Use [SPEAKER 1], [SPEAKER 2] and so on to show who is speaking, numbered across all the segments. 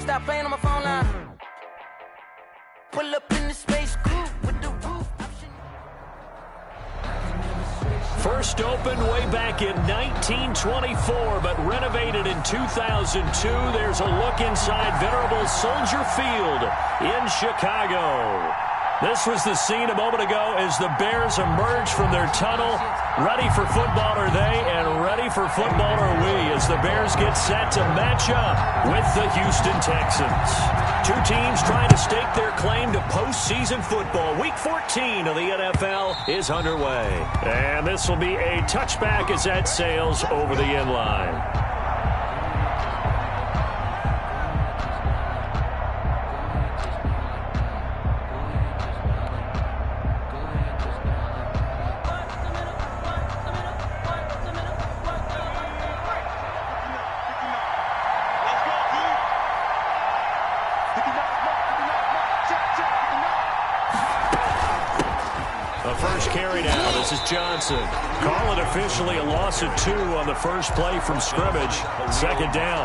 [SPEAKER 1] Stop playing on my phone line. Pull up in the space coupe with the roof option.
[SPEAKER 2] First opened way back in 1924, but renovated in 2002. There's a look inside venerable Soldier Field in Chicago. This was the scene a moment ago as the Bears emerged from their tunnel. Ready for football are they, and ready for football are we as the Bears get set to match up with the Houston Texans. Two teams trying to stake their claim to postseason football. Week 14 of the NFL is underway. And this will be a touchback as that sails over the end line. Johnson. Call it officially a loss of 2 on the first play from scrimmage. Second down.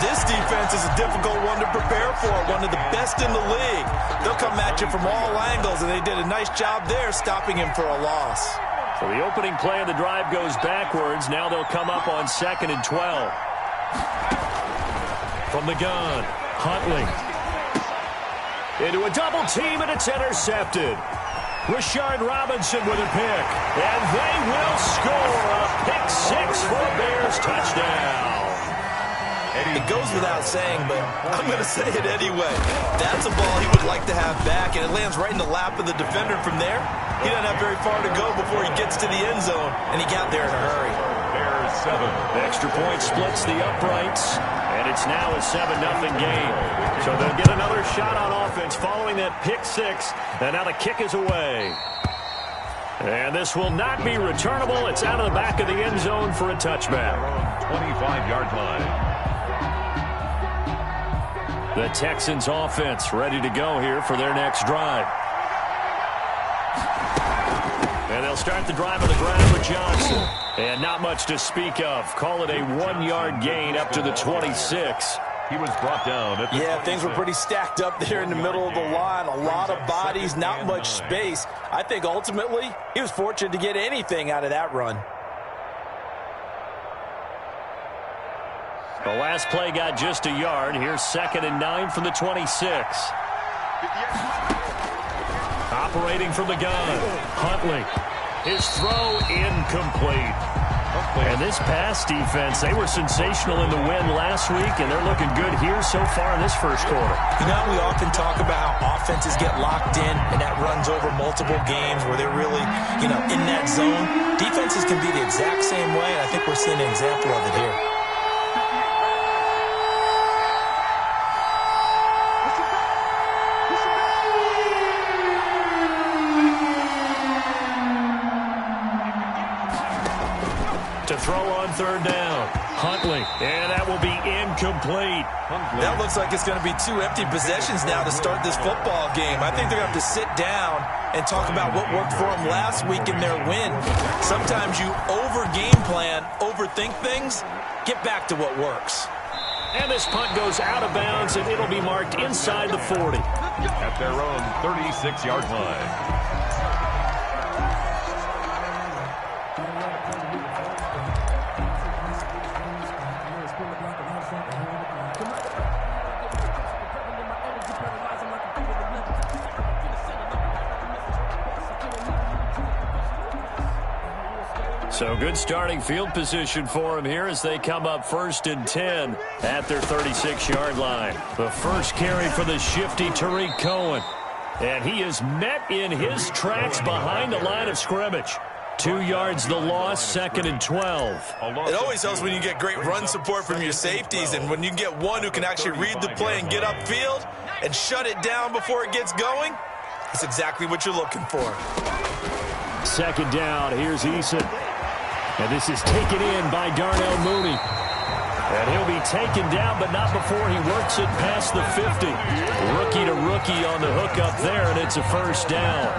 [SPEAKER 3] This defense is a difficult one to prepare for, one of the best in the league. They'll come at you from all angles, and they did a nice job there stopping him for a loss.
[SPEAKER 2] So the opening play of the drive goes backwards. Now they'll come up on 2nd and 12. From the gun, Huntley. Into a double team, and it's intercepted. Rashard Robinson with a pick, and they will score a pick 6 for a Bears touchdown.
[SPEAKER 3] It goes without saying, but I'm going to say it anyway. That's a ball he would like to have back, and it lands right in the lap of the defender from there. He doesn't have very far to go before he gets to the end zone, and he got there in a hurry.
[SPEAKER 2] Bears 7. The extra point splits the uprights, and it's now a 7-0 game. So they'll get another shot on offense following that pick 6, and now the kick is away. And this will not be returnable. It's out of the back of the end zone for a touchback. 25-yard line. The Texans offense ready to go here for their next drive. And they'll start the drive on the ground with Johnson. And not much to speak of. Call it a 1-yard gain up to the 26.
[SPEAKER 4] He was brought down.
[SPEAKER 3] Yeah, things were pretty stacked up there in the middle of the line. A lot of bodies, not much space. I think ultimately he was fortunate to get anything out of that run.
[SPEAKER 2] The last play got just a yard. Here's 2nd and 9 from the 26. Operating from the gun, Huntley. His throw incomplete. And this pass defense, they were sensational in the win last week, and they're looking good here so far in this first quarter.
[SPEAKER 3] You know, we often talk about how offenses get locked in, and that runs over multiple games where they're really, in that zone. Defenses can be the exact same way, and I think we're seeing an example of it here.
[SPEAKER 2] To throw on 3rd down, Huntley, and that will be incomplete.
[SPEAKER 3] That looks like it's going to be 2 empty possessions now to start this football game. I think they're going to have to sit down and talk about what worked for them last week in their win. Sometimes you over-game plan, overthink things, get back to what works.
[SPEAKER 2] And this punt goes out of bounds, and it'll be marked inside the 40.
[SPEAKER 4] At their own 36-yard line.
[SPEAKER 2] So good starting field position for him here as they come up 1st and 10 at their 36-yard line. The first carry for the shifty Tariq Cohen. And he is met in his tracks behind the line of scrimmage. 2 yards the loss, 2nd and 12.
[SPEAKER 3] It always helps when you get great run support from your safeties, and when you get one who can actually read the play and get upfield and shut it down before it gets going, that's exactly what you're looking for.
[SPEAKER 2] 2nd down, here's Eason. And this is taken in by Darnell Mooney. And he'll be taken down, but not before he works it past the 50. Rookie to rookie on the hook up there, and it's a first down.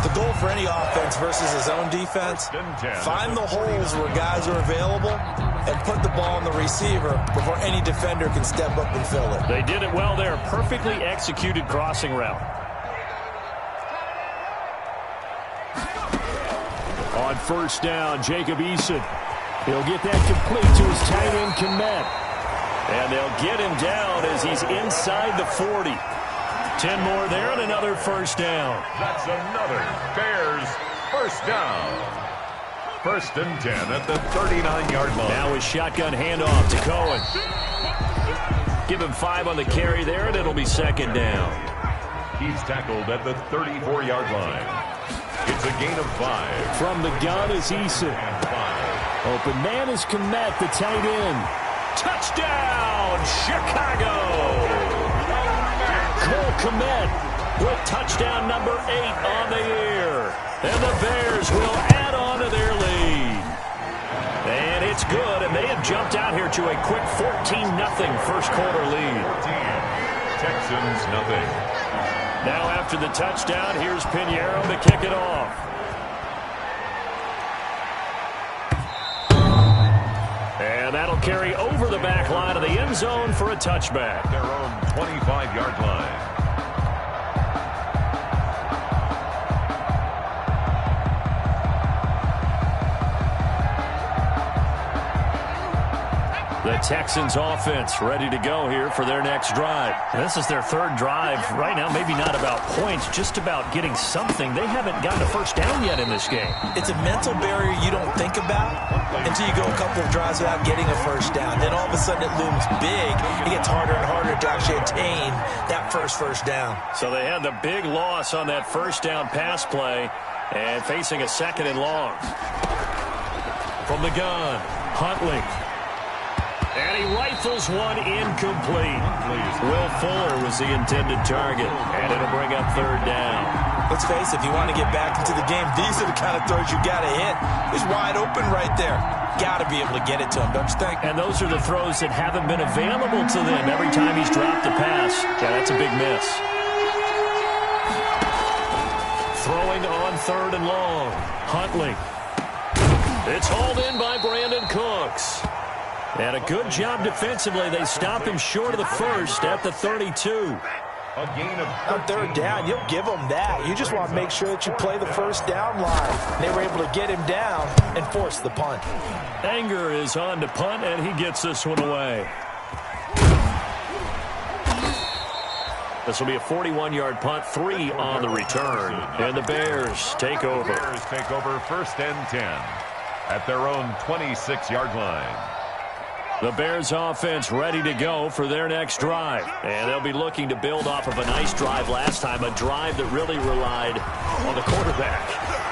[SPEAKER 3] The goal for any offense versus his own defense, find the holes where guys are available and put the ball on the receiver before any defender can step up and fill it.
[SPEAKER 2] They did it well there. Perfectly executed crossing route. On first down, Jacob Eason. He'll get that complete to his tight end, Kmet. And they'll get him down as he's inside the 40. 10 more there and another first down.
[SPEAKER 4] That's another Bears first down. First and 10 at the 39-yard line.
[SPEAKER 2] Now his shotgun handoff to Cohen. Give him 5 on the carry there, and it'll be second down.
[SPEAKER 4] He's tackled at the 34-yard line. It's a gain of 5.
[SPEAKER 2] From the gun is Eason. Open man is Kmet, the tight end. Touchdown, Chicago! Cole Kmet with touchdown number 8 on the year. And the Bears will add on to their lead. And it's good, and they have jumped out here to a quick 14-0 first quarter lead.
[SPEAKER 4] 14, Texans nothing.
[SPEAKER 2] Now after the touchdown, here's Pinheiro to kick it off. And that'll carry over the back line of the end zone for a touchback.
[SPEAKER 4] Their own 25-yard line.
[SPEAKER 2] The Texans offense ready to go here for their next drive. This is their third drive. Right now, maybe not about points, just about getting something. They haven't gotten a first down yet in this game.
[SPEAKER 3] It's a mental barrier you don't think about until you go a couple of drives without getting a first down. Then all of a sudden it looms big. It gets harder and harder to actually attain that first down.
[SPEAKER 2] So they had the big loss on that first down pass play and facing a second and long. From the gun, Huntley. And he rifles one incomplete. Will Fuller was the intended target, and it'll bring up third down.
[SPEAKER 3] Let's face it, if you want to get back into the game, these are the kind of throws you got to hit. He's wide open right there. Got to be able to get it to him, don't you think?
[SPEAKER 2] And those are the throws that haven't been available to them every time he's dropped a pass. Yeah, that's a big miss. Throwing on third and long. Huntley. It's hauled in by Brandon Cooks. And a good job defensively. They stop him short of the first at the 32.
[SPEAKER 4] A gain of
[SPEAKER 3] On third down, you'll give them that. You just want to make sure that you play the first down line. They were able to get him down and force the punt.
[SPEAKER 2] Anger is on to punt, and he gets this one away. This will be a 41-yard punt, 3 on the return. And the Bears take over.
[SPEAKER 4] Bears take over first and 10 at their own 26-yard line.
[SPEAKER 2] The Bears offense ready to go for their next drive. And they'll be looking to build off of a nice drive last time, a drive that really relied on the quarterback.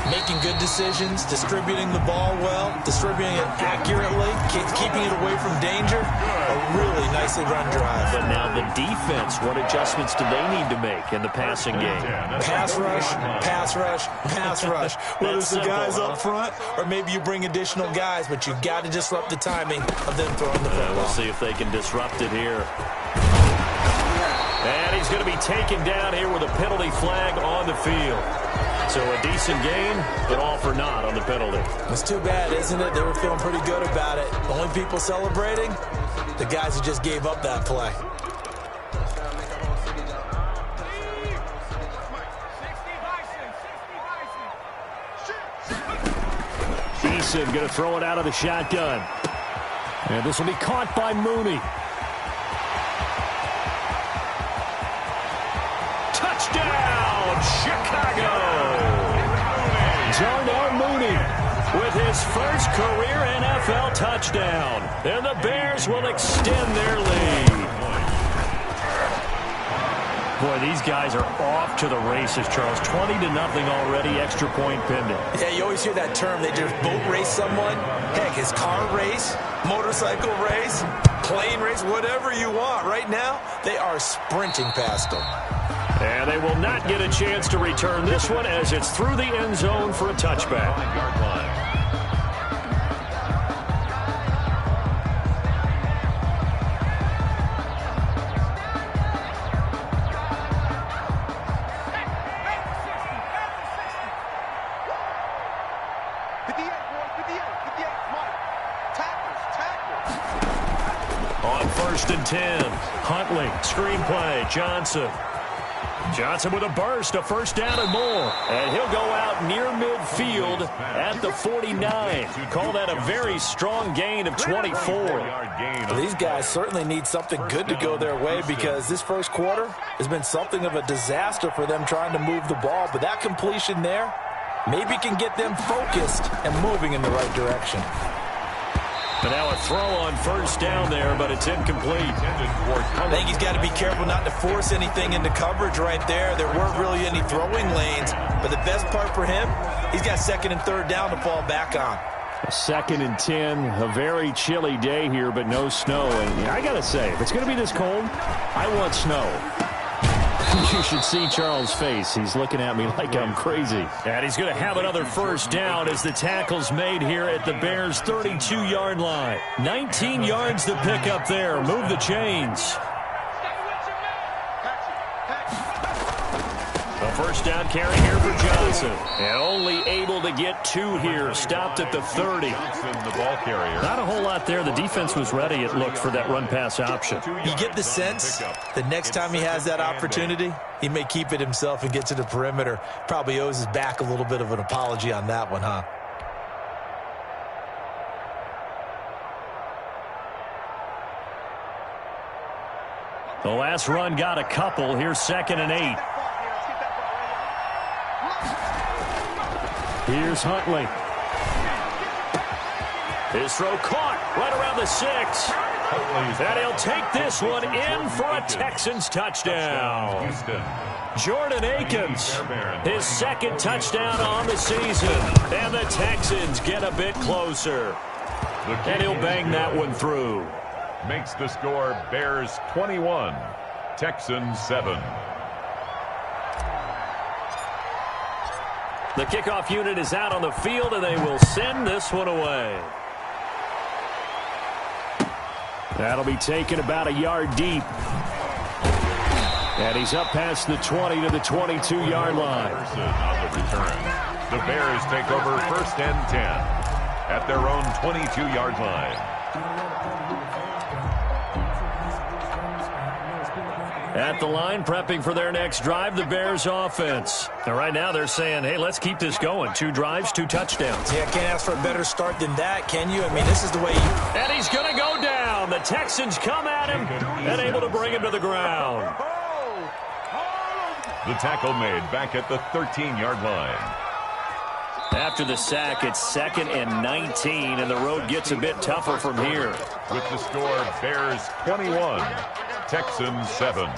[SPEAKER 3] Making good decisions, distributing the ball well, distributing it accurately, keeping it away from danger. A really nicely run drive.
[SPEAKER 2] But now the defense, what adjustments do they need to make in the passing game?
[SPEAKER 3] Pass rush, pass rush, pass rush. Whether it's the guys up front or maybe you bring additional guys, but you've got to disrupt the timing of them throwing the football.
[SPEAKER 2] We'll see if they can disrupt it here. And he's going to be taken down here with a penalty flag on the field. So a decent gain, but all for naught on the penalty.
[SPEAKER 3] It's too bad, isn't it? They were feeling pretty good about it. The only people celebrating, the guys who just gave up that play.
[SPEAKER 2] Eason going to throw it out of the shotgun. And this will be caught by Mooney. Touchdown, Chicago! Darnell Mooney with his first career NFL touchdown. And the Bears will extend their lead. Boy, these guys are off to the races, Charles. 20-0 already, extra point pending.
[SPEAKER 3] Yeah, you always hear that term. They just boat race someone. Heck, his car race, motorcycle race, plane race, whatever you want. Right now, they are sprinting past them.
[SPEAKER 2] And they will not get a chance to return this one as it's through the end zone for a touchback.
[SPEAKER 4] 5-yard line.
[SPEAKER 2] first and 10. Huntley, screen play, Johnson. Johnson with a burst, a first down and more. And he'll go out near midfield at the 49. Call that a very strong gain of 24.
[SPEAKER 3] Well, these guys certainly need something good to go their way because this first quarter has been something of a disaster for them trying to move the ball. But that completion there maybe can get them focused and moving in the right direction.
[SPEAKER 2] But now a throw on first down there, but it's incomplete.
[SPEAKER 3] I think he's got to be careful not to force anything into coverage right there. There weren't really any throwing lanes, but the best part for him, he's got second and third down to fall back on.
[SPEAKER 2] Second and 10, a very chilly day here, but no snow. And I got to say, if it's going to be this cold, I want snow. You should see Charles' face. He's looking at me like I'm crazy. And he's going to have another first down as the tackle's made here at the Bears' 32-yard line. 19 yards to pick up there. Move the chains. A first down carry here for Johnson. And only able to get 2 here. Stopped at the 30. Not a whole lot there. The defense was ready, it looked, for that run-pass option.
[SPEAKER 3] You get the sense that next time he has that opportunity, he may keep it himself and get to the perimeter. Probably owes his back a little bit of an apology on that one, huh?
[SPEAKER 2] The last run got a couple. Here's 2nd and 8. Here's Huntley. His throw caught right around the 6. And he'll take this one in for a Texans touchdown. Jordan Akins, his 2nd touchdown on the season. And the Texans get a bit closer. And he'll bang that one through.
[SPEAKER 4] Makes the score Bears 21, Texans 7.
[SPEAKER 2] The kickoff unit is out on the field, and they will send this one away. That'll be taken about a yard deep. And he's up past the 20 to the 22-yard line.
[SPEAKER 4] On the return. The Bears take over 1st and 10 at their own 22-yard line.
[SPEAKER 2] At the line, prepping for their next drive, the Bears offense. And right now they're saying, hey, let's keep this going. 2 drives, 2 touchdowns.
[SPEAKER 3] Yeah, can't ask for a better start than that, can you? I mean, this is the way you...
[SPEAKER 2] And he's going to go down. The Texans come at him and able to bring him to the ground.
[SPEAKER 4] The tackle made back at the 13-yard line.
[SPEAKER 2] After the sack, it's 2nd and 19, and the road gets a bit tougher from here.
[SPEAKER 4] With the score, Bears 21, Texans 7.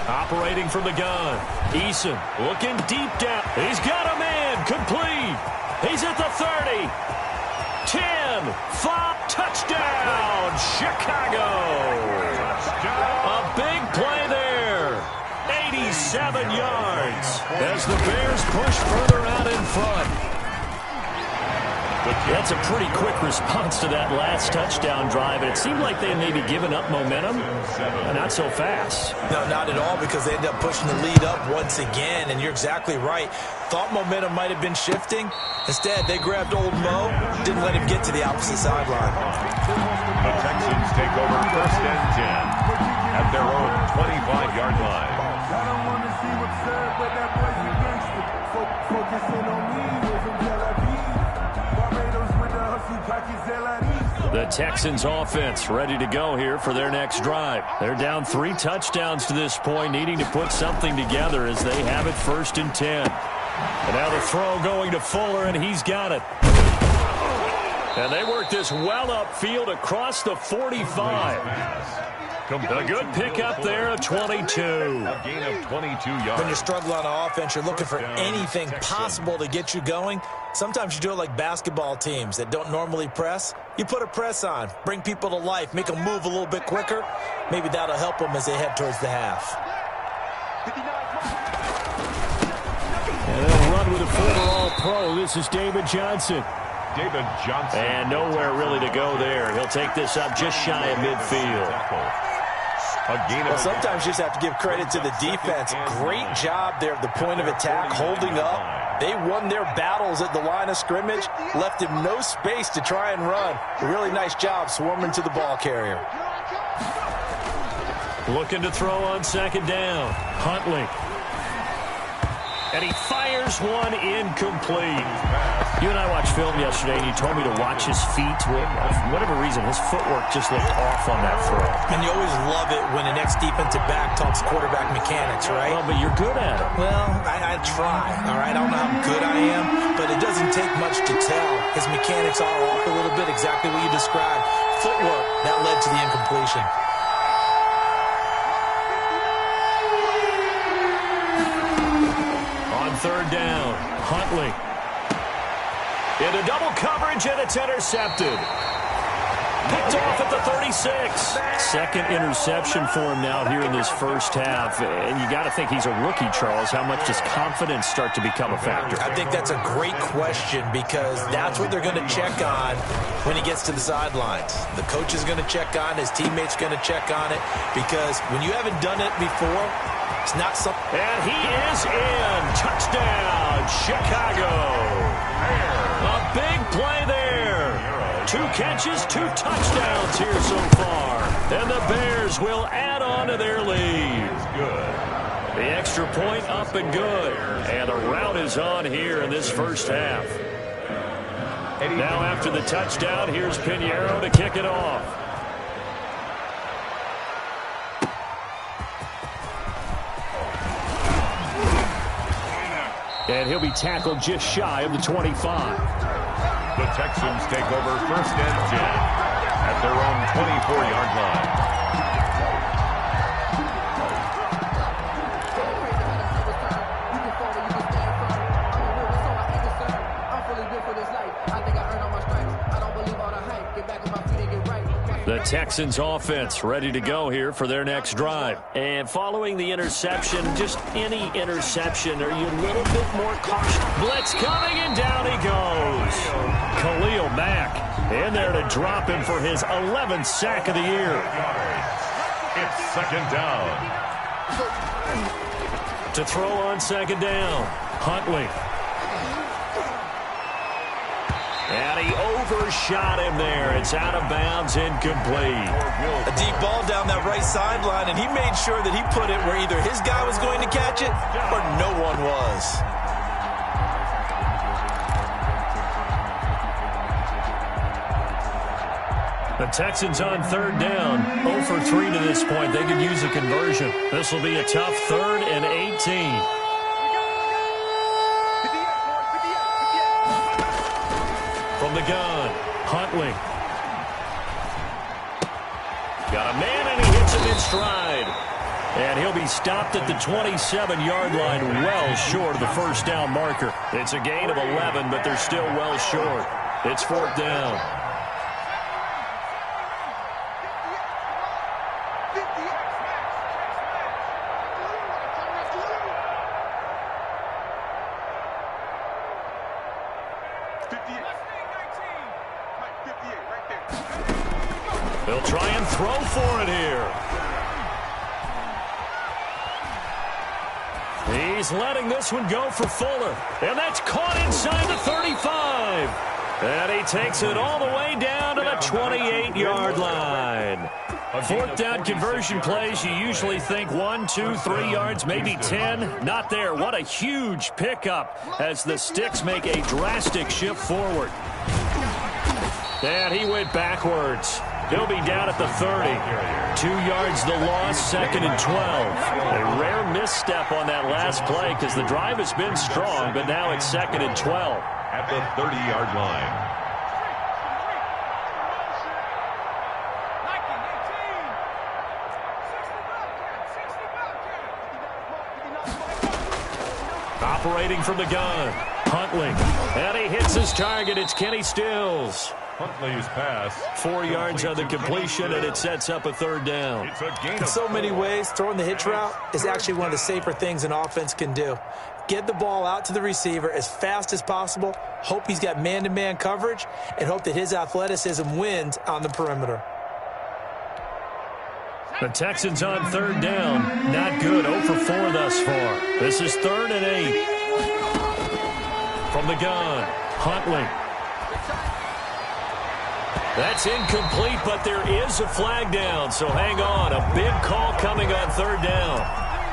[SPEAKER 2] Operating from the gun. Eason looking deep down. He's got a man. Complete. He's at the 30. 10. 5. Touchdown. Chicago. A big play there. 87 yards as the Bears push further out in front. That's a pretty quick response to that last touchdown drive. And it seemed like they had maybe given up momentum. Not so fast.
[SPEAKER 3] No, not at all, because they ended up pushing the lead up once again. And you're exactly right. Thought momentum might have been shifting. Instead, they grabbed old Mo, didn't let him get to the opposite sideline.
[SPEAKER 4] The Texans take over 1st and 10 at their own 25-yard line.
[SPEAKER 5] I don't want to see what's said, but that boy's a gangster. Focusing on me, from Tel Aviv. Barbados with the hustle, pockets,
[SPEAKER 2] The Texans offense ready to go here for their next drive. They're down 3 touchdowns to this point, needing to put something together as they have it 1st and 10. And now the throw going to Fuller, and he's got it. And they work this well upfield across the 45. A good pickup there of 22.
[SPEAKER 4] A gain of 22 yards.
[SPEAKER 3] When you struggle on offense, you're looking for anything possible to get you going. Sometimes you do it like basketball teams that don't normally press. You put a press on, bring people to life, make them move a little bit quicker. Maybe that'll help them as they head towards the half.
[SPEAKER 2] And they'll run with a former All-Pro. This is David Johnson.
[SPEAKER 4] David Johnson.
[SPEAKER 2] And nowhere really to go there. He'll take this up just shy of midfield.
[SPEAKER 3] Well, sometimes you just have to give credit to the defense. Great job there at the point of attack, holding up. They won their battles at the line of scrimmage, left him no space to try and run. A really nice job swarming to the ball carrier.
[SPEAKER 2] Looking to throw on second down. Huntley. And he fires one incomplete. You and I watched film yesterday, and you told me to watch his feet. For whatever reason, his footwork just looked off on that throw.
[SPEAKER 3] And you always love it when an ex-defensive back talks quarterback mechanics, right?
[SPEAKER 2] Well, but you're good at it.
[SPEAKER 3] Well, I try, all right? I don't know how good I am, but it doesn't take much to tell. His mechanics are off a little bit, exactly what you described. Footwork, that led to the incompletion.
[SPEAKER 2] Third down, Huntley. Into double coverage, and it's intercepted. Picked off at the 36. Second interception for him now here in this first half. And you got to think he's a rookie, Charles. How much does confidence start to become a factor?
[SPEAKER 3] I think that's a great question because that's what they're going to check on when he gets to the sidelines. The coach is going to check on it. His teammates going to check on it because when you haven't done it before, it's not something.
[SPEAKER 2] And he is in. Touchdown, Chicago. A big play there. 2 catches, 2 touchdowns here so far. And the Bears will add on to their lead. The extra point up and good. And the rout is on here in this first half. Now after the touchdown, here's Pinheiro to kick it off. And he'll be tackled just shy of the 25.
[SPEAKER 4] The Texans take over 1st and 10 at their own 24-yard line.
[SPEAKER 2] The Texans offense ready to go here for their next drive. And following the interception, just any interception, are you a little bit more cautious? Blitz coming, and down he goes. Khalil Mack in there to drop him for his 11th sack of the year.
[SPEAKER 4] It's 2nd down.
[SPEAKER 2] To throw on 2nd down, Huntley. And he overshot him there. It's out of bounds, incomplete.
[SPEAKER 3] A deep ball down that right sideline, and he made sure that he put it where either his guy was going to catch it or no one was.
[SPEAKER 2] The Texans on 3rd down. 0 for 3 to this point. They could use a conversion. This will be a tough 3rd and 18. From the gun, Huntley. Got a man, and he hits him in stride. And he'll be stopped at the 27-yard line, well short of the first down marker. It's a gain of 11, but they're still well short. It's 4th down. They'll try and throw for it here. He's letting this one go for Fuller. And that's caught inside the 35. And he takes it all the way down to the 28-yard line. 4th down conversion plays, you usually think 1, 2, 3 yards, maybe 10. Not there. What a huge pickup as the Sticks make a drastic shift forward. And he went backwards. He'll be down at the 30. 2 yards the loss, 2nd and 12. A rare misstep on that last play because the drive has been strong, but now it's 2nd and 12.
[SPEAKER 4] At the 30-yard line.
[SPEAKER 2] Operating from the gun, Huntley. And he hits his target. It's Kenny Stills.
[SPEAKER 4] Huntley's pass.
[SPEAKER 2] 4 yards on the completion, and it sets up a 3rd down.
[SPEAKER 3] In so many ways, throwing the hitch route is actually one of the safer things an offense can do. Get the ball out to the receiver as fast as possible, hope he's got man-to-man coverage, and hope that his athleticism wins on the perimeter.
[SPEAKER 2] The Texans on third down. Not good. 0 for 4 thus far. This is 3rd and 8. From the gun, Huntley. That's incomplete, but there is a flag down, so hang on. A big call coming on third down.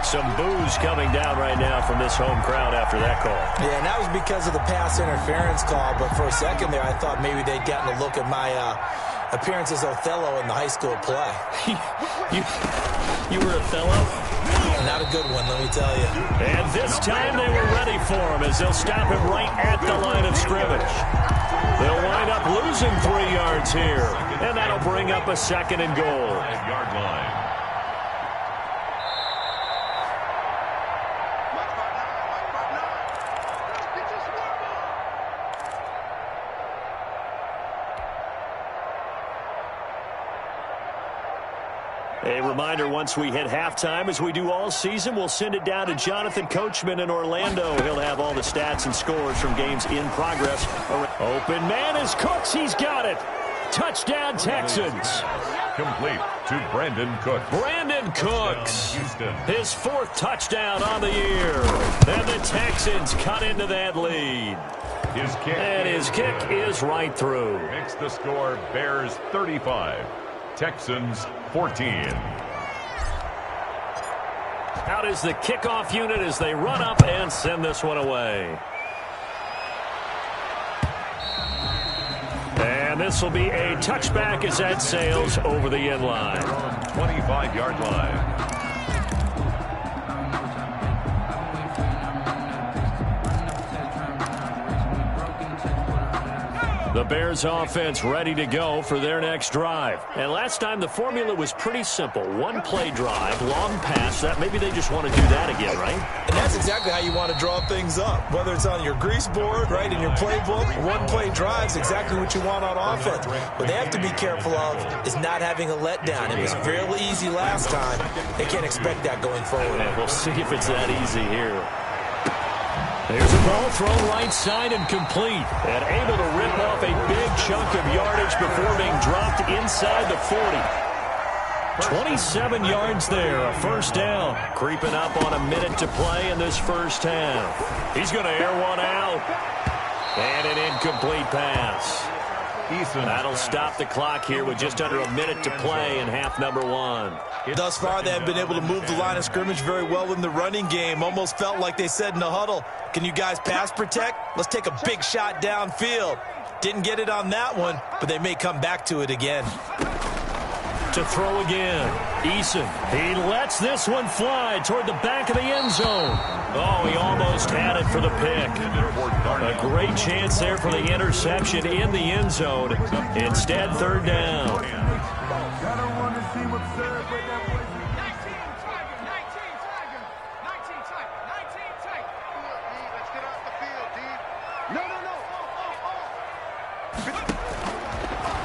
[SPEAKER 2] Some boos coming down right now from this home crowd after that call.
[SPEAKER 3] Yeah, and that was because of the pass interference call, but for a second there I thought maybe they'd gotten a look at my appearance as Othello in the high school play.
[SPEAKER 2] You were Othello?
[SPEAKER 3] Not a good one, let me tell you.
[SPEAKER 2] And this time they were ready for him as they'll stop him right at the line of scrimmage. They'll wind up losing 3 yards here, and that'll bring up a 2nd and goal.
[SPEAKER 4] 5-yard line.
[SPEAKER 2] A reminder, once we hit halftime, as we do all season, we'll send it down to Jonathan Coachman in Orlando. He'll have all the stats and scores from games in progress. Open man is Cooks. He's got it. Touchdown, Texans.
[SPEAKER 4] Complete to Brandon Cooks.
[SPEAKER 2] Brandon Cooks.
[SPEAKER 4] Houston.
[SPEAKER 2] His 4th touchdown on the year. And the Texans cut into that lead. His kick is right through.
[SPEAKER 4] Makes the score Bears 35. Texans 14.
[SPEAKER 2] Out is the kickoff unit as they run up and send this one away. And this will be a touchback as that sails over the end line.
[SPEAKER 4] 25-yard line.
[SPEAKER 2] The Bears offense ready to go for their next drive. And last time the formula was pretty simple. 1-play drive, long pass. That maybe they just want to do that again, right?
[SPEAKER 3] And that's exactly how you want to draw things up. Whether it's on your grease board, right, in your playbook, 1-play drive's exactly what you want on offense. What they have to be careful of is not having a letdown. It was fairly easy last time. They can't expect that going forward.
[SPEAKER 2] And we'll see if it's that easy here. There's a ball thrown right side and complete. And able to rip off a big chunk of yardage before being dropped inside the 40. 27 yards there, a 1st down. Creeping up on a minute to play in this first half. He's going to air one out. And an incomplete pass. That'll stop the clock here with just under a minute to play in half number 1.
[SPEAKER 3] Thus far, they have been able to move the line of scrimmage very well in the running game. Almost felt like they said in the huddle, can you guys pass protect? Let's take a big shot downfield. Didn't get it on that one, but they may come back to it again.
[SPEAKER 2] To throw again, Eason. He lets this one fly toward the back of the end zone. Oh, he almost had it for the pick. A great chance there for the interception in the end zone. Instead, 3rd down.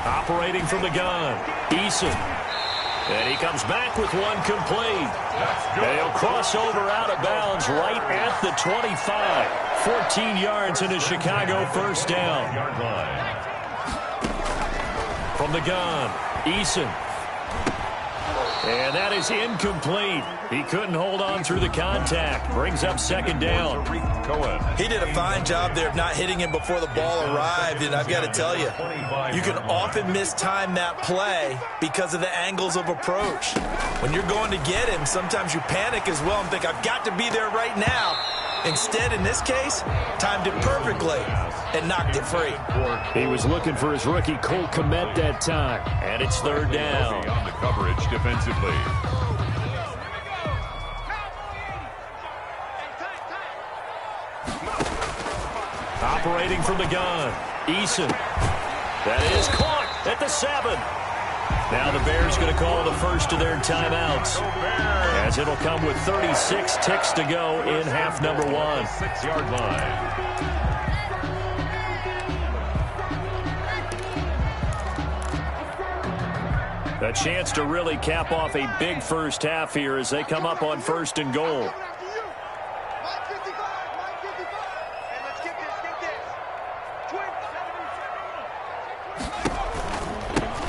[SPEAKER 2] Operating from the gun, Eason. And he comes back with one complete. They'll cross over out of bounds right at the 25. 14 yards into Chicago 1st down. From the gun, Eason. And that is incomplete. He couldn't hold on through the contact. Brings up 2nd down.
[SPEAKER 3] He did a fine job there of not hitting him before the ball arrived, and I've got to tell you, you can often mistime that play because of the angles of approach. When you're going to get him, sometimes you panic as well and think, I've got to be there right now. Instead, in this case, timed it perfectly and knocked it free.
[SPEAKER 2] He was looking for his rookie Cole Kmet that time, and it's 3rd down.
[SPEAKER 4] On the coverage defensively.
[SPEAKER 2] Operating from the gun, Eason. That is caught at the 7. Now the Bears going to call the first of their timeouts, as it'll come with 36 ticks to go in half number 1.
[SPEAKER 4] 6-yard line.
[SPEAKER 2] A chance to really cap off a big first half here as they come up on 1st and goal.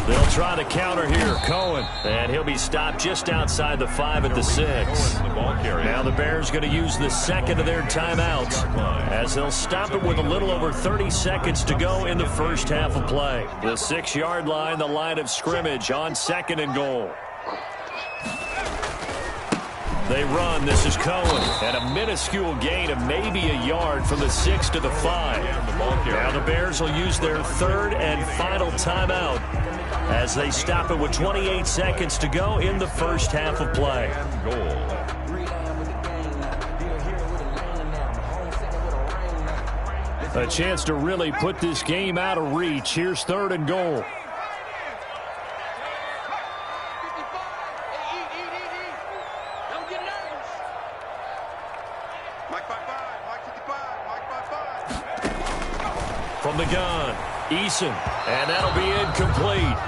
[SPEAKER 2] They'll try to counter here. Cohen. And he'll be stopped just outside the 5 at the 6. Now the Bears going to use the second of their timeouts as they'll stop it with a little over 30 seconds to go in the first half of play. The 6-yard line, the line of scrimmage on 2nd and goal. They run. This is Cohen. And a minuscule gain of maybe a yard from the 6 to the 5. Now the Bears will use their 3rd and final timeout as they stop it with 28 seconds to go in the first half of play. A chance to really put this game out of reach. Here's 3rd and goal. From the gun, Eason, and that'll be incomplete.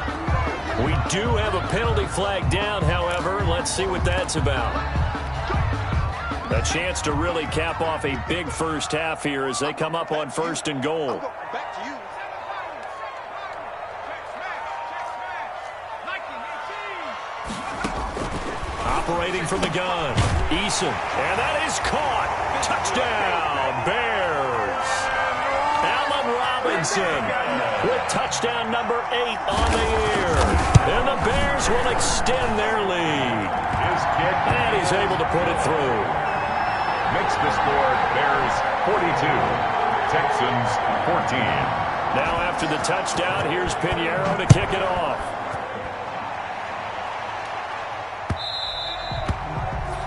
[SPEAKER 2] We do have a penalty flag down, however. Let's see what that's about. A chance to really cap off a big first half here as they come up on 1st and goal. Operating from the gun, Eason, and that is caught. Touchdown, Bears. Robinson with touchdown number 8 on the year. And the Bears will extend their lead. And he's able to put it through.
[SPEAKER 4] Makes the score Bears 42, Texans 14.
[SPEAKER 2] Now after the touchdown, here's Pinheiro to kick it off.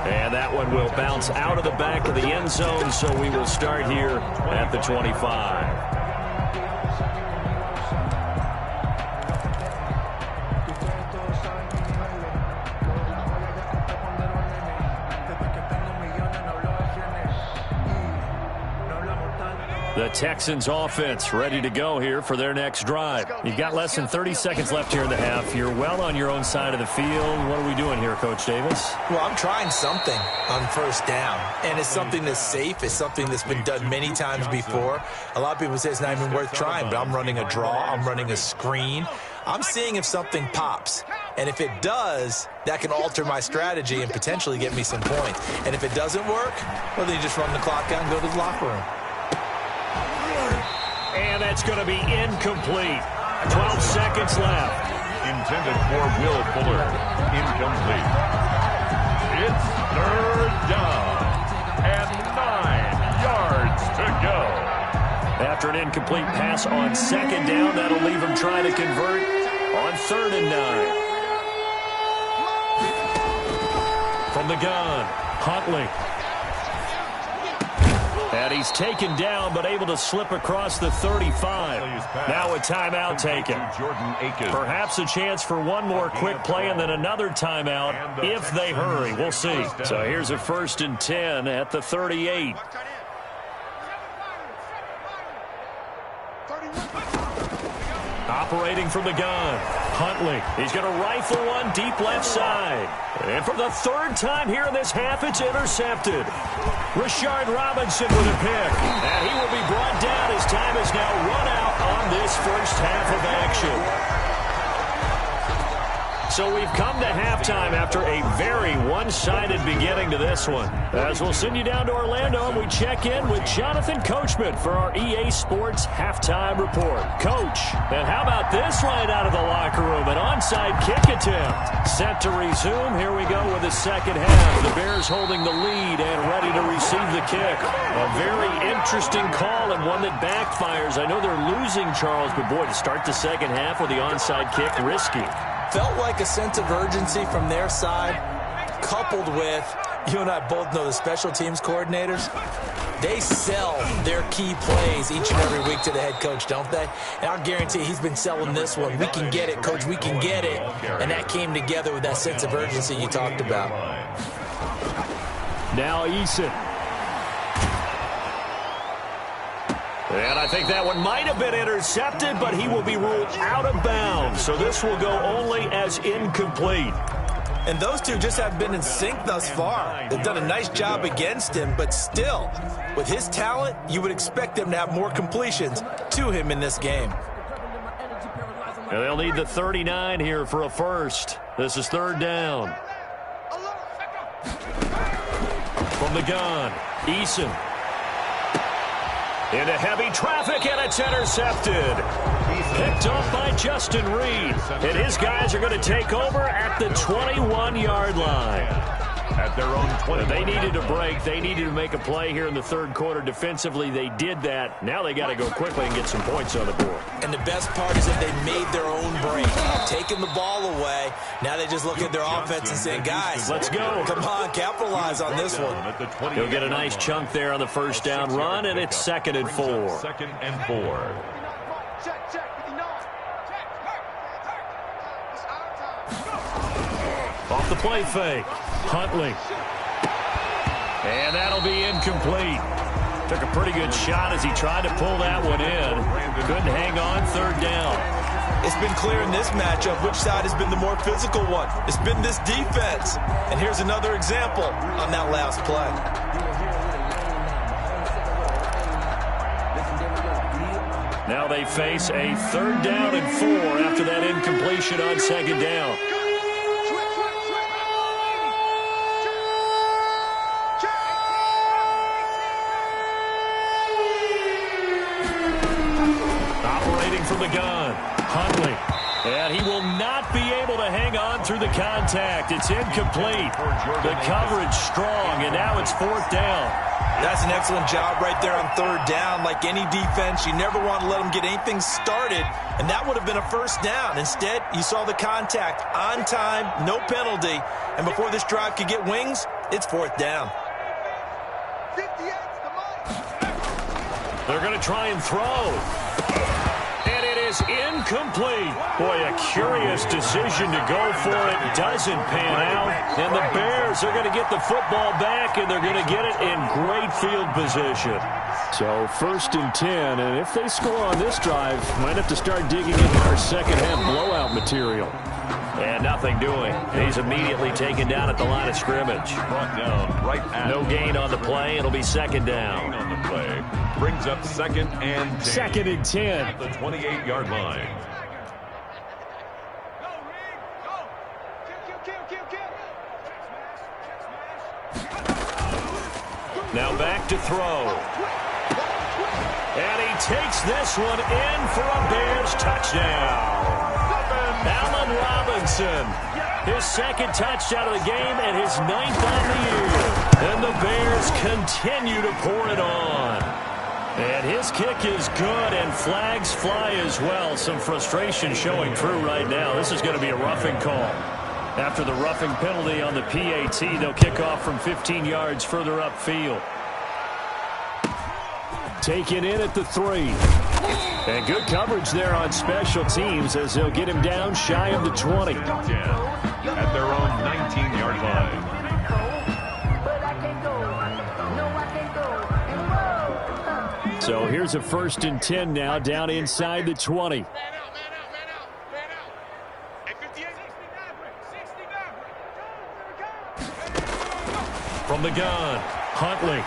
[SPEAKER 2] And that one will bounce out of the back of the end zone, so we will start here at the 25. The Texans offense ready to go here for their next drive. You've got less than 30 seconds left here in the half. You're well on your own side of the field. What are we doing here, Coach Davis?
[SPEAKER 3] Well, I'm trying something on 1st down, and it's something that's safe. It's something that's been done many times before. A lot of people say it's not even worth trying, but I'm running a draw. I'm running a screen. I'm seeing if something pops. And if it does, that can alter my strategy and potentially get me some points. And if it doesn't work, well, then you just run the clock out and go to the locker room.
[SPEAKER 2] And that's going to be incomplete. 12 seconds left.
[SPEAKER 4] Intended for Will Fuller. Incomplete. It's 3rd down and 9 yards to go.
[SPEAKER 2] After an incomplete pass on 2nd down, that'll leave him trying to convert on 3rd and 9. From the gun, Huntley. And he's taken down, but able to slip across the 35. Now a timeout taken. Perhaps a chance for one more quick play and then another timeout if they hurry. We'll see. So here's a 1st and 10 at the 38. Operating from the gun, Huntley. He's going to rifle one deep left side. And for the 3rd time here in this half, it's intercepted. Rashard Robinson with a pick. And he will be brought down as time is now run out on this first half of action. So we've come to halftime after a very one-sided beginning to this one. As we'll send you down to Orlando and we check in with Jonathan Coachman for our EA Sports Halftime Report. Coach, and how about this right out of the locker room? An onside kick attempt. Set to resume. Here we go with the second half. The Bears holding the lead and ready to receive the kick. A very interesting call and one that backfires. I know they're losing, Charles, but boy, to start the second half with the onside kick, risky.
[SPEAKER 3] Felt like a sense of urgency from their side, coupled with, you and I both know the special teams coordinators. They sell their key plays each and every week to the head coach, don't they? And I'll guarantee he's been selling this one. We can get it, coach, we can get it. And that came together with that sense of urgency you talked about.
[SPEAKER 2] Now Eason. And I think that one might have been intercepted, but he will be ruled out of bounds. So this will go only as incomplete.
[SPEAKER 3] And those two just have been in sync thus far. They've done a nice job against him, but still, with his talent, you would expect them to have more completions to him in this game.
[SPEAKER 2] And they'll need the 39 here for a first. This is third down. From the gun, Eason. Into heavy traffic, and it's intercepted. Picked off by Justin Reed. And his guys are going to take over at the 21-yard line.
[SPEAKER 4] At their own 20.
[SPEAKER 2] They needed a break. They needed to make a play here in the third quarter. Defensively, they did that. Now they got to go quickly and get some points on the board.
[SPEAKER 3] And the best part is that they made their own break, taking the ball away. Now they just look at their offense and say, guys,
[SPEAKER 2] let's go.
[SPEAKER 3] Come on, capitalize on this one.
[SPEAKER 2] He'll get a nice chunk there on the first down run, and it's 2nd and 4.
[SPEAKER 4] 2nd and 4.
[SPEAKER 2] Off the play fake. Huntley. And that'll be incomplete. Took a pretty good shot as he tried to pull that one in. Couldn't hang on, third down.
[SPEAKER 3] It's been clear in this matchup which side has been the more physical one. It's been this defense. And here's another example on that last play.
[SPEAKER 2] Now they face a 3rd down and 4 after that incompletion on 2nd down. From the gun, Huntley. And he will not be able to hang on through the contact. It's incomplete. The coverage strong, and now it's 4th down.
[SPEAKER 3] That's an excellent job right there on 3rd down. Like any defense, you never want to let them get anything started, and that would have been a 1st down. Instead, you saw the contact on time, no penalty, and before this drive could get wings, it's 4th down.
[SPEAKER 2] They're going to try and throw. Is incomplete. Boy, a curious decision to go for it. Doesn't pan out. And the Bears are going to get the football back, and they're going to get it in great field position. So 1st and 10, and if they score on this drive, might have to start digging into our second-half blowout material. And nothing doing. He's immediately taken down at the line of scrimmage.
[SPEAKER 4] Brought down right at
[SPEAKER 2] no gain on the play. It'll be 2nd down.
[SPEAKER 4] On the play. Brings up 2nd and 10.
[SPEAKER 2] 2nd and 10.
[SPEAKER 4] At the 28-yard line.
[SPEAKER 2] Now back to throw. And he takes this one in for a Bears touchdown. Allen Robinson, his 2nd touchdown of the game and his 9th on the year. And the Bears continue to pour it on. And his kick is good, and flags fly as well. Some frustration showing through right now. This is going to be a roughing call. After the roughing penalty on the PAT, they'll kick off from 15 yards further upfield. Taken in at the 3. And good coverage there on special teams as they'll get him down shy of the 20.
[SPEAKER 4] At their own 19-yard line.
[SPEAKER 2] So here's a 1st and 10 now down inside the 20. From the gun, Huntley.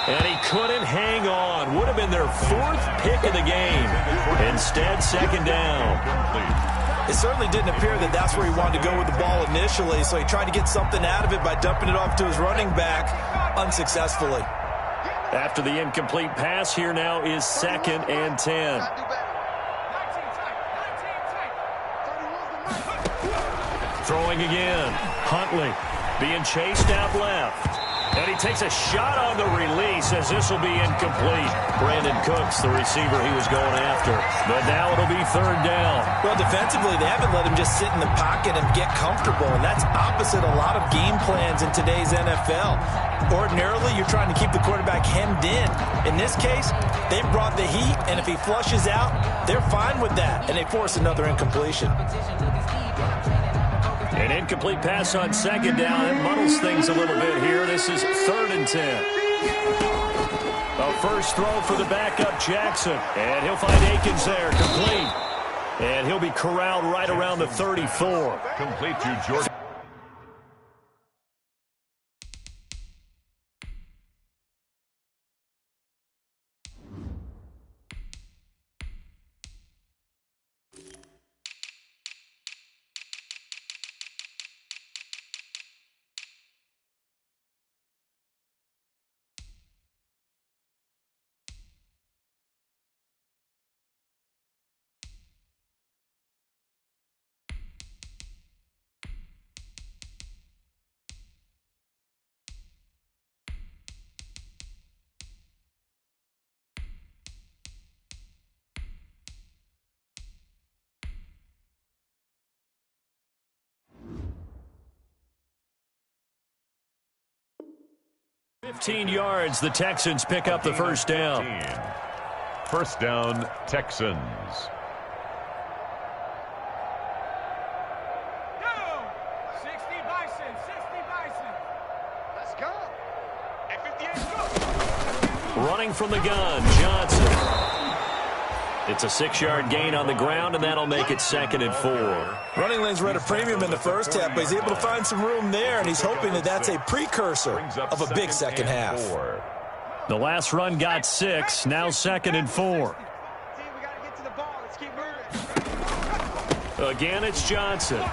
[SPEAKER 2] And he couldn't hang on. Would have been their 4th pick of the game. Instead, 2nd down.
[SPEAKER 3] It certainly didn't appear that that's where he wanted to go with the ball initially, so he tried to get something out of it by dumping it off to his running back unsuccessfully.
[SPEAKER 2] After the incomplete pass, here now is 2nd and 10. Throwing again. Huntley being chased out left. And he takes a shot on the release as this will be incomplete. Brandon Cooks, the receiver he was going after. But now it'll be 3rd down.
[SPEAKER 3] Well, defensively, they haven't let him just sit in the pocket and get comfortable. And that's opposite a lot of game plans in today's NFL. Ordinarily, you're trying to keep the quarterback hemmed in. In this case, they brought the heat, and if he flushes out, they're fine with that. And they force another incompletion.
[SPEAKER 2] An incomplete pass on 2nd down. It muddles things a little bit here. This is 3rd and 10. A first throw for the backup Jackson. And he'll find Akins there, complete. And he'll be corralled right around the 34.
[SPEAKER 4] Complete to Jordan.
[SPEAKER 2] 15 yards. The Texans pick up the first down.
[SPEAKER 4] First down, Texans.
[SPEAKER 6] Go! 60 Bison, 60 Bison. Let's go. At 58, go.
[SPEAKER 2] Running from the gun, Johnson. It's a 6-yard gain on the ground, and that'll make it 2nd and 4.
[SPEAKER 3] Running lanes were at a premium in the first half, but he's able to find some room there, and he's hoping that that's a precursor of a big second half.
[SPEAKER 2] The last run got 6, now 2nd and 4.
[SPEAKER 6] We got to get to the ball. Let's keep moving.
[SPEAKER 2] Again, it's Johnson.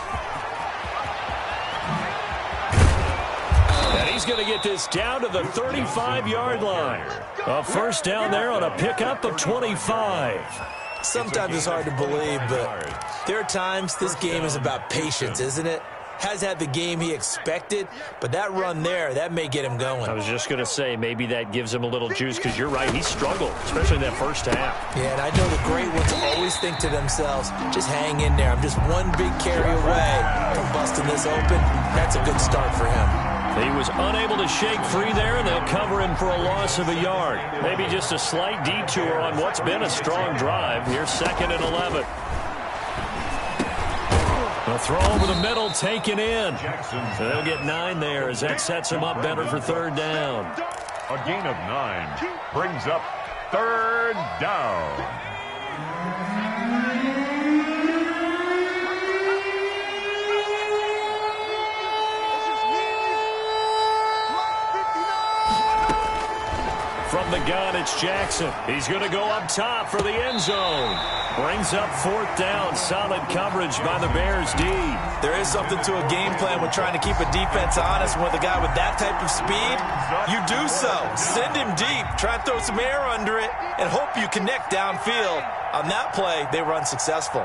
[SPEAKER 2] And he's going to get this down to the 35-yard line. A first down there on a pickup of 25.
[SPEAKER 3] Sometimes it's hard to believe, but there are times this game is about patience, isn't it? Has had the game he expected, but that run there, that may get him going.
[SPEAKER 2] I was just going to say, maybe that gives him a little juice, because you're right, he struggled, especially in that first half.
[SPEAKER 3] Yeah, and I know the great ones always think to themselves, just hang in there. I'm just one big carry away from busting this open. That's a good start for him.
[SPEAKER 2] He was unable to shake free there, and they'll cover him for a loss of a yard. Maybe just a slight detour on what's been a strong drive. Here's 2nd and 11. The throw over the middle taken in. So they'll get 9 there as that sets him up better for 3rd down.
[SPEAKER 4] A gain of 9 brings up 3rd down.
[SPEAKER 2] From the gun, it's Jackson. He's going to go up top for the end zone. Brings up 4th down. Solid coverage by the Bears D.
[SPEAKER 3] There is something to a game plan with trying to keep a defense honest. With a guy with that type of speed, you do so. Send him deep. Try and throw some air under it and hope you connect downfield. On that play, they run successful.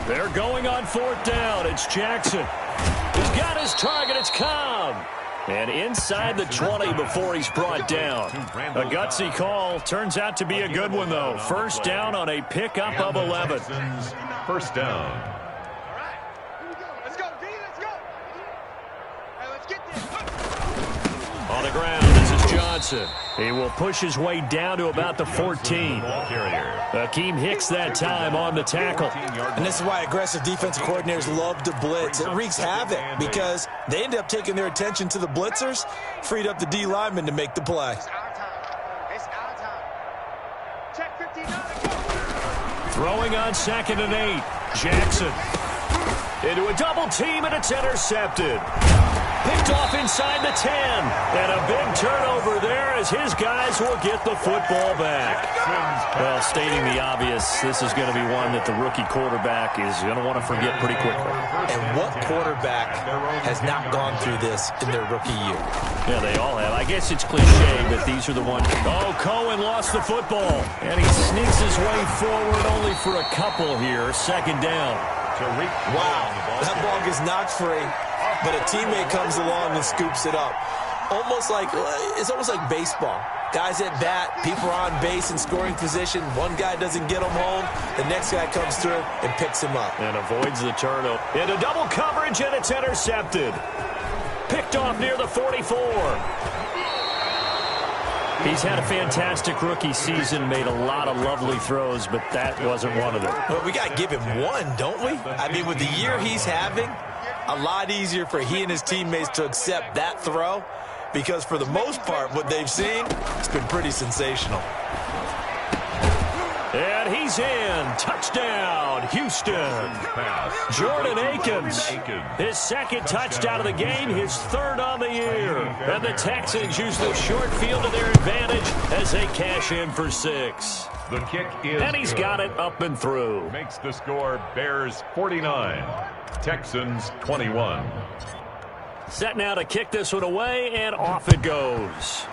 [SPEAKER 2] They're going on 4th down. It's Jackson. He's got his target. It's Cobb. And inside the 20 before he's brought down. A gutsy call. Turns out to be a good one, though. First down on a pickup of 11.
[SPEAKER 4] First down.
[SPEAKER 6] All right. Here we go. Let's go, D. Let's go. Hey, let's get this.
[SPEAKER 2] On the ground, this is Johnson. He will push his way down to about the 14. Akeem Hicks that time on the tackle.
[SPEAKER 3] And this is why aggressive defensive coordinators love to blitz. It wreaks havoc because they end up taking their attention to the blitzers, freed up the D lineman to make the play.
[SPEAKER 6] It's our time. It's our time. Check 59.
[SPEAKER 2] Throwing on 2nd and 8. Jackson. Into a double team, and it's intercepted. Picked off inside the 10. And a big turnover there as his guys will get the football back. Well, stating the obvious, this is going to be one that the rookie quarterback is going to want to forget pretty quickly.
[SPEAKER 3] And what quarterback has not gone through this in their rookie year?
[SPEAKER 2] Yeah, they all have. I guess it's cliche, but these are the ones. Oh, Cohen lost the football. And he sneaks his way forward only for a couple here. 2nd down.
[SPEAKER 3] Wow, that ball gets knocked free, but a teammate comes along and scoops it up. It's almost like baseball. Guys at bat, people are on base in scoring position. One guy doesn't get him home. The next guy comes through and picks him up.
[SPEAKER 2] And avoids the turnover. Into double coverage, and it's intercepted. Picked off near the 44. He's had a fantastic rookie season, made a lot of lovely throws, but that wasn't one of them.
[SPEAKER 3] Well, we got to give him one, don't we? I mean, with the year he's having, a lot easier for he and his teammates to accept that throw because for the most part, what they've seen, it's been pretty sensational.
[SPEAKER 2] And he's in. Touchdown, Houston. Jordan Akins, his 2nd touchdown of the game, his 3rd on the year. And the Texans use the short field to their advantage as they cash in for 6.
[SPEAKER 4] The kick is
[SPEAKER 2] and he's got it up and through.
[SPEAKER 4] Makes the score Bears 49, Texans 21.
[SPEAKER 2] Set now to kick this one away, and off it goes.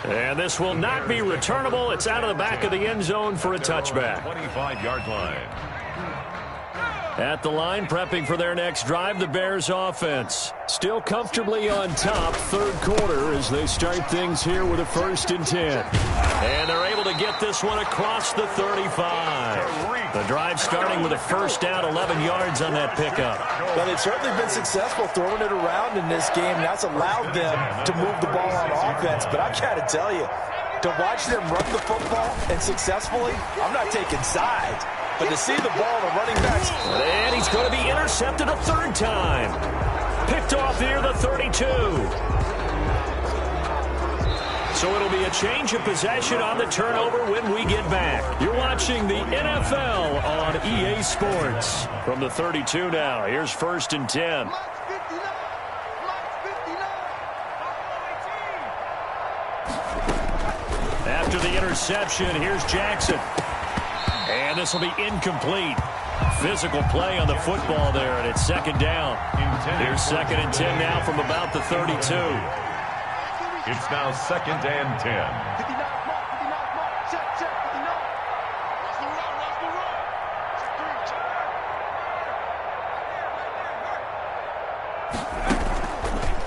[SPEAKER 2] And this will not be returnable. It's out of the back of the end zone for a touchback.
[SPEAKER 4] 25-yard line.
[SPEAKER 2] At the line, prepping for their next drive, the Bears offense. Still comfortably on top, third quarter, as they start things here with a 1st and 10. And they're able to get this one across the 35. The drive starting with a first down, 11 yards on that pickup.
[SPEAKER 3] Well, they've certainly been successful throwing it around in this game. That's allowed them to move the ball on offense. But I've got to tell you, to watch them run the football and successfully, I'm not taking sides. But to see the ball, the running backs.
[SPEAKER 2] And he's going to be intercepted a 3rd time. Picked off near the 32. So it'll be a change of possession on the turnover when we get back. You're watching the NFL on EA Sports. From the 32 now, here's 1st and 10. After the interception, here's Jackson. And this will be incomplete. Physical play on the football there, and it's 2nd down. Here's 2nd and 10 now from about the 32.
[SPEAKER 4] It's now 2nd and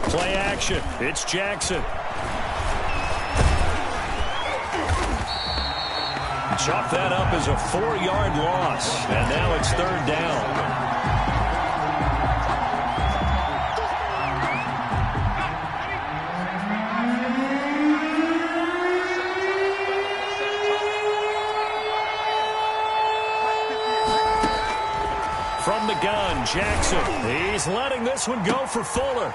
[SPEAKER 4] 10.
[SPEAKER 2] Play action. It's Jackson. Chalk that up as a 4-yard loss. And now it's 3rd down. From the gun, Jackson. He's letting this one go for Fuller.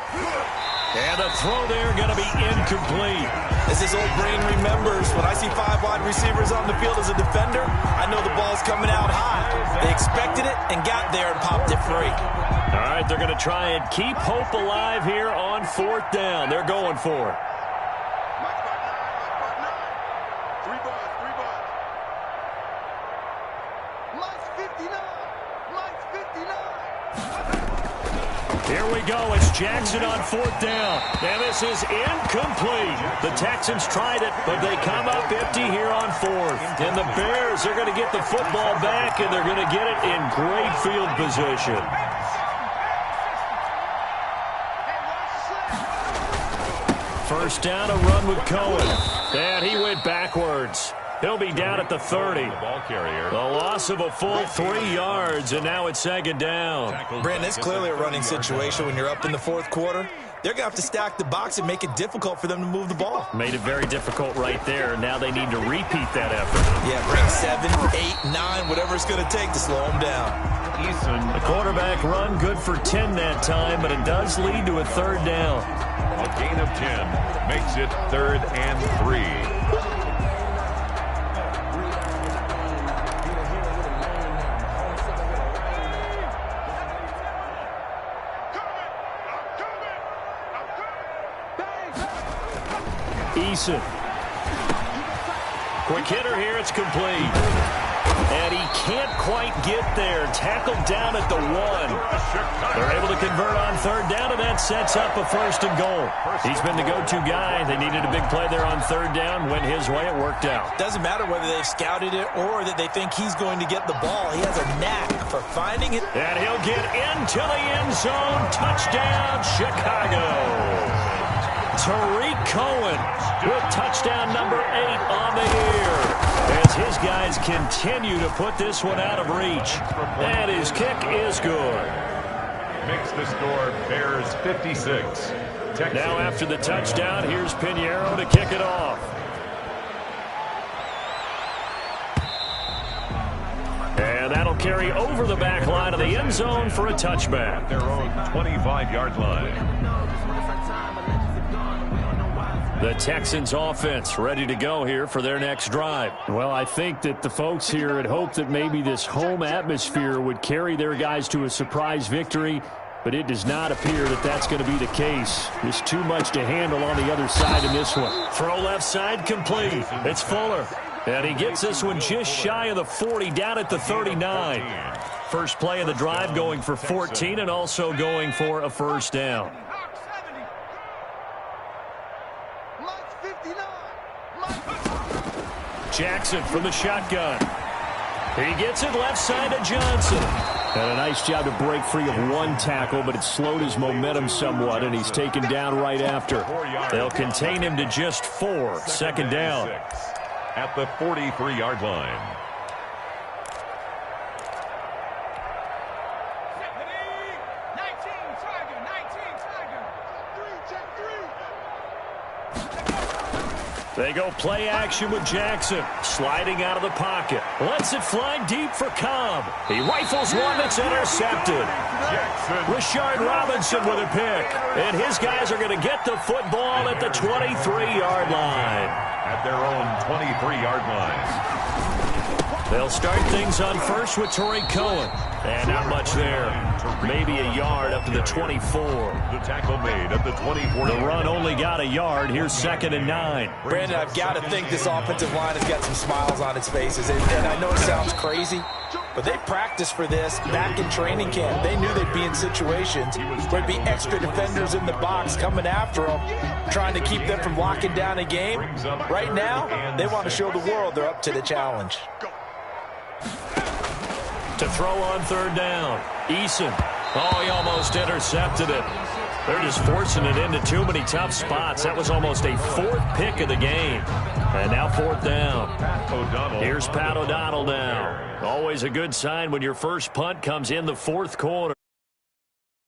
[SPEAKER 2] And the throw there going to be incomplete.
[SPEAKER 3] As his old brain remembers, when I see 5 wide receivers on the field as a defender, I know the ball's coming out high. They expected it and got there and popped it free.
[SPEAKER 2] All right, they're going to try and keep hope alive here on 4th down. They're going for it. Here we go. It's Jackson on 4th down. And this is incomplete. The Texans tried it, but they come up empty here on 4th. And the Bears are going to get the football back, and they're going to get it in great field position. First down, a run with Cohen. And he went backwards. He'll be down at the 30. The loss of a full 3 yards, and now it's 2nd down.
[SPEAKER 3] Brandon, it's clearly a running situation when you're up in the 4th quarter. They're going to have to stack the box and make it difficult for them to move the ball.
[SPEAKER 2] Made it very difficult right there. Now they need to repeat that effort.
[SPEAKER 3] Yeah, bring 7, 8, 9, whatever it's going to take to slow them down.
[SPEAKER 2] The quarterback run good for 10 that time, but it does lead to a 3rd down.
[SPEAKER 4] A gain of 10 makes it 3rd and 3.
[SPEAKER 2] Eason. Quick hitter here. It's complete. And he can't quite get there. Tackled down at the 1. They're able to convert on 3rd down, and that sets up a 1st and goal. He's been the go-to guy. They needed a big play there on 3rd down. Went his way. It worked out.
[SPEAKER 3] Doesn't matter whether they've scouted it or that they think he's going to get the ball. He has a knack for finding it.
[SPEAKER 2] And he'll get into the end zone. Touchdown, Chicago. Tariq Cohen with touchdown number 8 on the year as his guys continue to put this one out of reach. And his kick is good.
[SPEAKER 4] Makes the score Bears 56. Texans.
[SPEAKER 2] Now after the touchdown, here's Pinheiro to kick it off. And that'll carry over the back line of the end zone for a touchback.
[SPEAKER 4] Their own 25-yard line.
[SPEAKER 2] The Texans offense ready to go here for their next drive. Well, I think that the folks here had hoped that maybe this home atmosphere would carry their guys to a surprise victory, but it does not appear that that's going to be the case. There's too much to handle on the other side in this one. Throw left side complete. It's Fuller. And he gets this one just shy of the 40, down at the 39. First play of the drive going for 14 and also going for a 1st down. Jackson from the shotgun. He gets it left side to Johnson. And a nice job to break free of one tackle, but it slowed his momentum somewhat, and he's taken down right after. They'll contain him to just 4. Second down.
[SPEAKER 4] At the 43-yard line.
[SPEAKER 2] They go play action with Jackson. Sliding out of the pocket. Lets it fly deep for Cobb. He rifles one that's intercepted. Rashard Robinson with a pick. And his guys are going to get the football at the 23-yard line.
[SPEAKER 4] At their own 23-yard line.
[SPEAKER 2] They'll start things on first with Torrey Cohen. And not much there. Maybe a yard up to the 24.
[SPEAKER 4] The tackle made at the 24.
[SPEAKER 2] The run only got a yard. Here's 2nd and 9.
[SPEAKER 3] Brandon, I've got to think this offensive line has got some smiles on its faces. And I know it sounds crazy, but they practiced for this back in training camp. They knew they'd be in situations where there'd be extra defenders in the box coming after them, trying to keep them from locking down a game. Right now, they want to show the world they're up to the challenge.
[SPEAKER 2] To throw on 3rd down. Eason. Oh, he almost intercepted it. They're just forcing it into too many tough spots. That was almost a 4th pick of the game. And now 4th down. Here's Pat O'Donnell now. Always a good sign when your first punt comes in the 4th quarter.